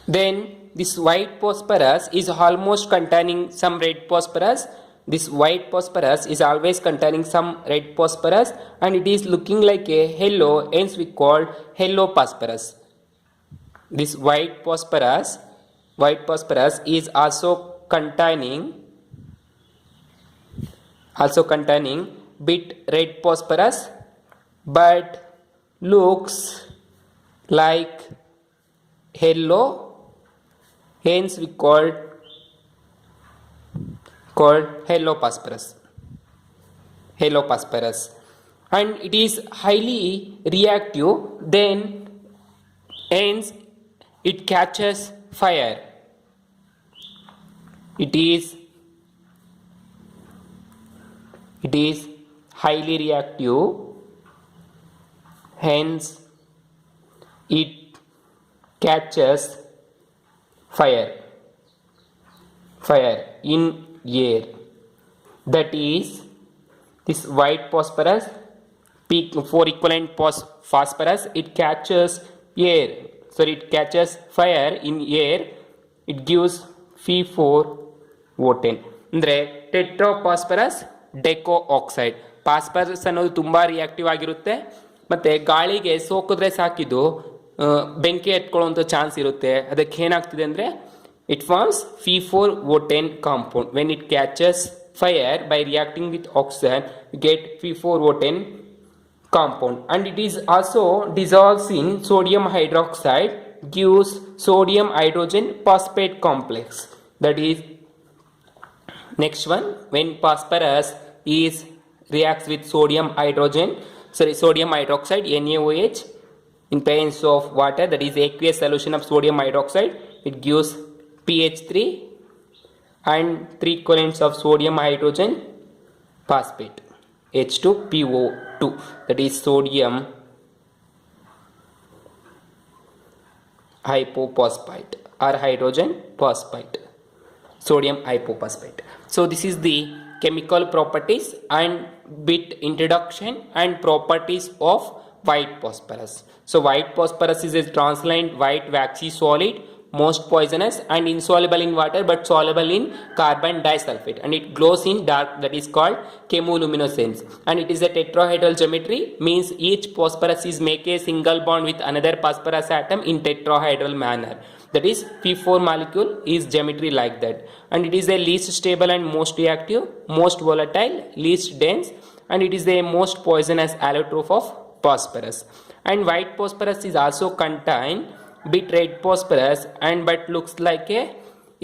Then this white phosphorus is almost containing some red phosphorus. This white phosphorus is always containing some red phosphorus and it is looking like a yellow, hence we call yellow phosphorus. This white phosphorus is also containing bit red phosphorus but looks like yellow, hence we called yellow phosphorus, and it is highly reactive, then hence it catches fire. It is highly reactive, hence it catches fire in air. That is, this white phosphorus, P4 equivalent phosphorus, it catches air. So it catches fire in air. It gives P4O10. ಅಂದರೆ ಟೆಟ್ರಾಫಾಸ್ಫರಸ್ deco oxide. Phosphorus ಅನ್ನೋದು ತುಂಬ reactive ಆಗಿರುತ್ತೆ ಮತ್ತು ಗಾಳಿಗೆ ಸೋಕಿದ್ರೆ ಸಾಕಿದ್ದು ಬೆಂಕಿ ಎತ್ಕೊಳ್ಳುವಂಥ chance ಇರುತ್ತೆ. ಅದಕ್ಕೆ ಏನಾಗ್ತಿದೆ ಅಂದರೆ it forms P4O10 compound. When it catches fire by reacting with oxygen, you get P4O10 compound, and it is also dissolves in sodium hydroxide, gives sodium hydrogen phosphate complex. That is next one, when phosphorus is reacts with sodium hydroxide NaOH in presence of water, that is aqueous solution of sodium hydroxide, it gives pH3 and 3 equivalents of sodium hydrogen phosphate H2PO2, that is sodium hypophosphate or hydrogen phosphate, sodium hypophosphate. So this is the chemical properties and bit introduction and properties of white phosphorus. So white phosphorus is a translucent white waxy solid, most poisonous and insoluble in water but soluble in carbon disulfide, and it glows in dark, that is called chemoluminescence, and it is a tetrahedral geometry, means each phosphorus is make a single bond with another phosphorus atom in tetrahedral manner, that is P4 molecule is geometry like that, and it is the least stable and most reactive, most volatile, least dense, and it is the most poisonous allotrope of phosphorus. And white phosphorus is also contained bit red phosphorus and but looks like a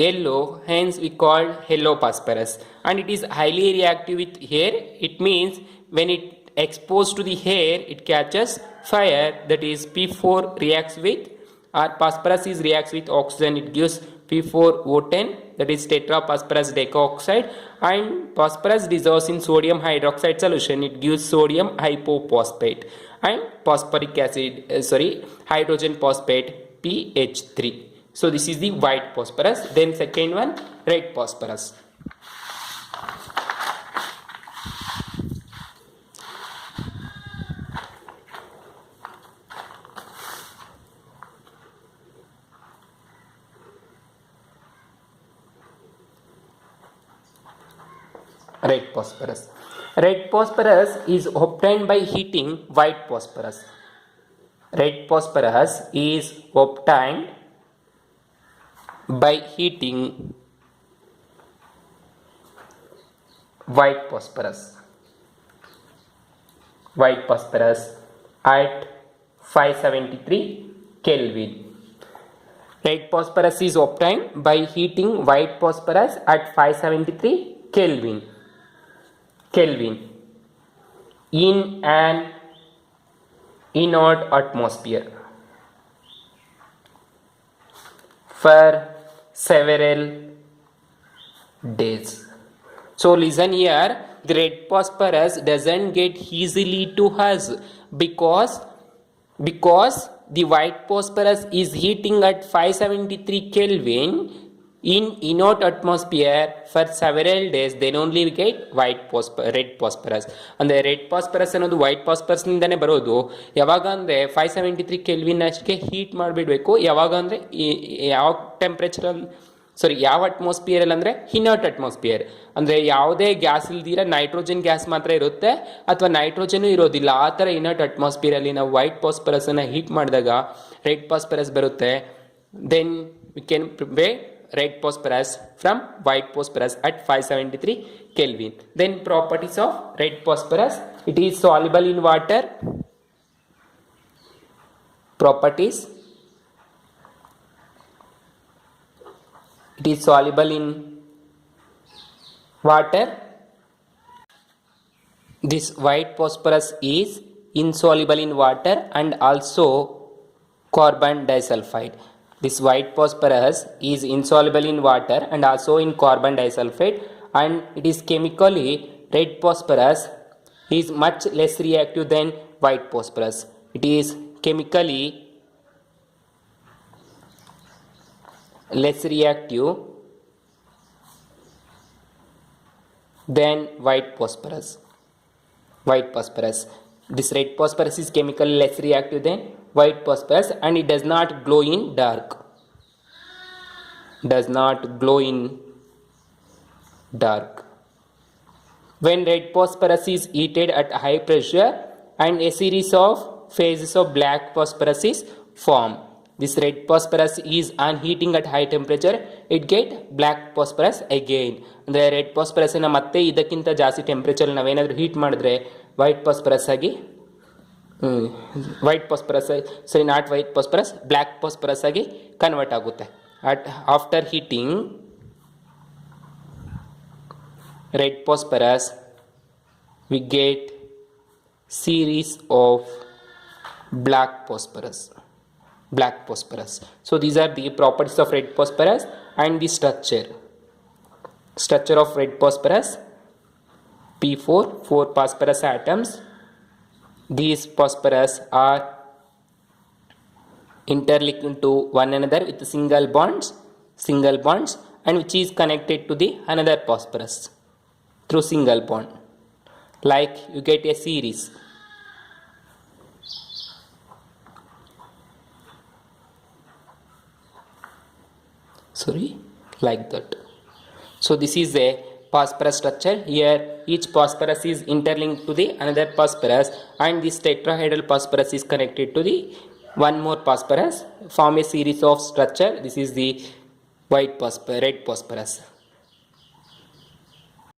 yellow, hence we call yellow phosphorus, and it is highly reactive with air. It means when it exposed to the air it catches fire, that is P4 reacts with or phosphorus is reacts with oxygen, it gives P4O10, that is tetraphosphorus decoxide, and phosphorus dissolves in sodium hydroxide solution, it gives sodium hypophosphate and phosphoric acid hydrogen phosphate PH3. So this is the white phosphorus. Then second one, red phosphorus. Red phosphorus. Red phosphorus is obtained by heating white phosphorus. Red phosphorus is obtained by heating white phosphorus at 573 Kelvin. Red phosphorus is obtained by heating white phosphorus at 573 Kelvin in an inert atmosphere for several days. So listen here, the red phosphorus doesn't get easily to us because the white phosphorus is heating at 573 Kelvin in inert atmosphere for several days, then only we get red phosphorus. ಅಂದರೆ red phosphorus ಅನ್ನೋದು white phosphorus ನಿಂದಾನೆ ಬರೋದು. ಯಾವಾಗ ಅಂದರೆ 573 kelvin ಅಷ್ಟಕ್ಕೆ heat ಮಾಡಿಬಿಡಬೇಕು. ಯಾವಾಗ ಅಂದರೆ ಯಾವ ಟೆಂಪ್ರೇಚರಲ್ಲಿ ಯಾವ ಅಟ್ಮಾಸ್ಫಿಯರಲ್ಲಿ ಅಂದರೆ ಇನರ್ಟ್ ಅಟ್ಮಾಸ್ಫಿಯರ್, ಅಂದರೆ ಯಾವುದೇ ಗ್ಯಾಸ್ ಇಲ್ದಿರ ನೈಟ್ರೋಜನ್ ಗ್ಯಾಸ್ ಮಾತ್ರ ಇರುತ್ತೆ ಅಥವಾ ನೈಟ್ರೋಜನು ಇರೋದಿಲ್ಲ. ಆ ಥರ ಇನರ್ಟ್ ಅಟ್ಮಾಸ್ಫಿಯರಲ್ಲಿ ನಾವು ವೈಟ್ ಫಾಸ್ಫರಸನ್ನು ಹೀಟ್ ಮಾಡಿದಾಗ ರೆಡ್ ಫಾಸ್ಫರಸ್ ಬರುತ್ತೆ. Then we can prepare red phosphorus from white phosphorus at 573 Kelvin. Then properties of red phosphorus: it is soluble in water. Properties: it is soluble in water. This white phosphorus is insoluble in water and also carbon disulfide. This white phosphorus is insoluble in water and also in carbon disulfide, and it is chemically red phosphorus is much less reactive than white phosphorus. It is chemically less reactive than white phosphorus. This red phosphorus is chemically less reactive than white phosphorus and it does not glow in dark. When red phosphorus is heated at high pressure and a series of phases of black phosphorus is formed. This red phosphorus is on heating at high temperature, it get black phosphorus again. ಅಂದರೆ red ಫಾಸ್ಫರಸನ್ನು ಮತ್ತೆ ಇದಕ್ಕಿಂತ ಜಾಸ್ತಿ temperature ನಾವೇನಾದರೂ heat ಮಾಡಿದ್ರೆ white phosphorus ಆಗಿ black phosphorus ಆಗಿ convert ಆಗುತ್ತೆ. After heating red phosphorus we get series of black phosphorus. So these are the properties of red phosphorus and the structure of red phosphorus. P4 4 phosphorus atoms. These phosphorus are interlinked to one another with single bonds and which is connected to the another phosphorus through single bond, like you get a series. Like that. So this is a phosphorus structure. Here each phosphorus is interlinked to the another phosphorus and this tetrahedral phosphorus is connected to the one more phosphorus, form a series of structure. This is the red phosphorus.